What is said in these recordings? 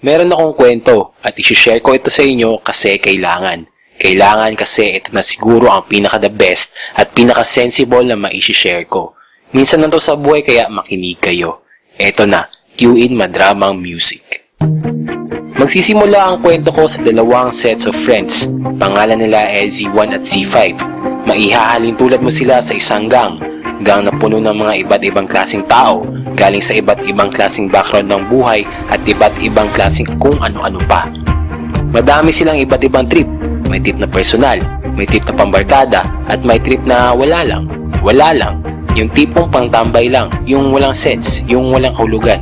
Meron akong kwento at isi-share ko ito sa inyo kasi kailangan. Kailangan kasi ito na siguro ang pinaka-the best at pinaka-sensible na ma-isi-share ko. Minsan na to sa buhay kaya makinig kayo. Eto na, cue in madramang music. Magsisimula ang kwento ko sa dalawang sets of friends. Pangalan nila ay Z1 at Z5. Maihahalin tulad mo sila sa isang gang na puno ng mga iba't ibang klaseng tao, galing sa iba't ibang klaseng background ng buhay at iba't ibang klaseng kung ano-ano pa. Madami silang iba't ibang trip. May trip na personal, may trip na pambarkada, at may trip na wala lang. Wala lang. Yung tipong pangtambay lang, yung walang sense, yung walang kahulugan.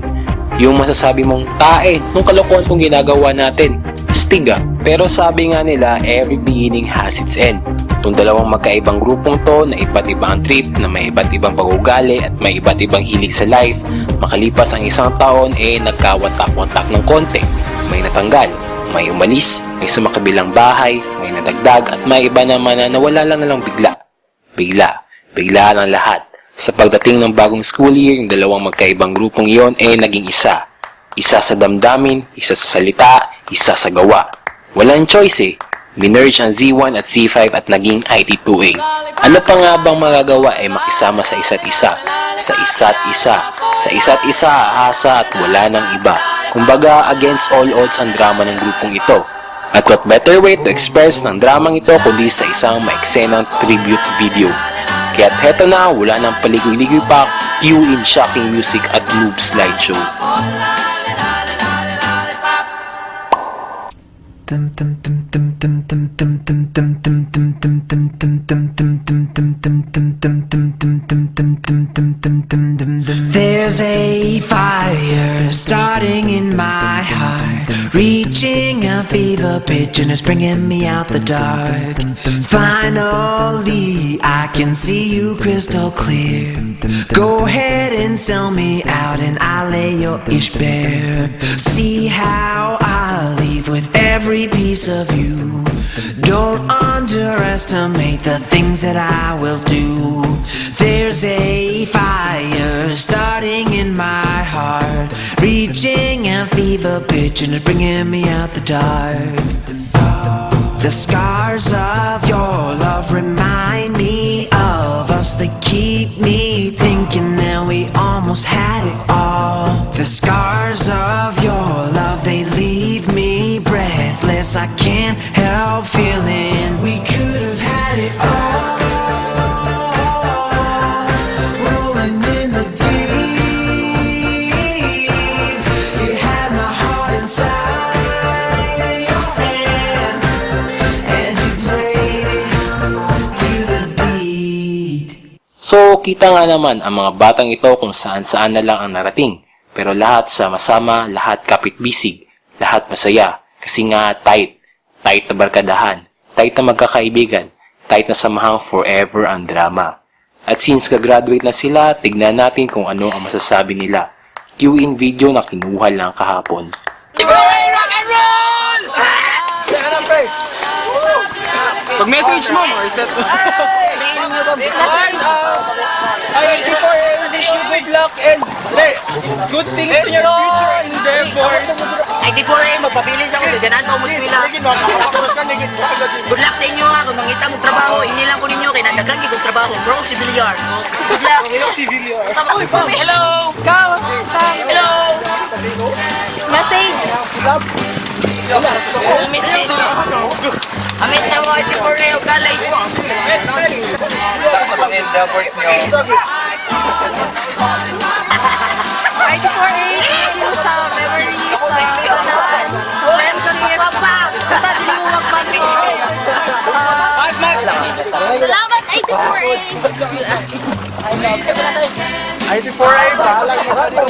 Yung masasabi mong, tae, nung kalokohan tong ginagawa natin. Stiga. Pero sabi nga nila, every beginning has its end. Itong dalawang magkaibang grupong to na iba't ibang trip, na may iba't ibang pag-ugali at may iba't ibang hilig sa life, makalipas ang isang taon nagkawatak-watak ng konti. May natanggal, may umalis, may sumakabilang bahay, may nadagdag at may iba naman na nawala lang na lang bigla. Bigla lang lahat. Sa pagdating ng bagong school year, yung dalawang magkaibang grupong iyon naging isa. Isa sa damdamin, isa sa salita, isa sa gawa. Walang choice Minerge ang Z1 at Z5 at naging IT2A. Ano pa nga bang magagawa makisama sa isa't isa? Sa isa't isa, aasa at wala ng iba. Kumbaga, against all odds ang drama ng grupong ito. At what better way to express ng dramang ito kundi sa isang maeksenang tribute video. Kaya't heto na, wala nang paligoy-ligoy pa, cue in shocking music at move slideshow. There's a fire starting in my heart, reaching a fever pitch and it's bringing me out the dark. Finally, I can see you crystal clear. Go ahead and sell me out and I'll lay your ish bare. See how I leave with every piece of you. Don't underestimate the things that I will do. There's a fire starting in my heart, reaching a fever pitch and it's bringing me out the dark. The scars of your love remind me of us. They keep me thinking that we almost had it all. The scars of your love, they leave me breathless. I can't help feeling we could have had it all. Rolling in the deep, you had my heart inside. So, kita nga naman ang mga batang ito kung saan-saan na lang ang narating. Pero lahat sama-sama, lahat kapit-bisig, lahat masaya. Kasi nga tight na barkadahan, tight na magkakaibigan, tight na samahang forever ang drama. At since ka-graduate na sila, tignan natin kung ano ang masasabi nila. Cue in video na kinuha lang kahapon. Rock and roll! Pag-message mo, reset mo. I wish you good luck and good things in your future endeavors. IT4A, magpapilin sa ako, ganan pa muskwila. Tapos, good luck sa inyo ha, kung mangita mong trabaho, inilang ko ninyo, kaya nadagan kong trabaho, bro, si Villar. Good luck. Hello! Go! Hello! Message! Amis na mo, IT4A o college. Sa mga endeavors nyo. IT4A, thank you sa memories, sa tanan, sa friendship. Basta dili mo magbanto. Salamat IT4A! IT4A, bahala mo.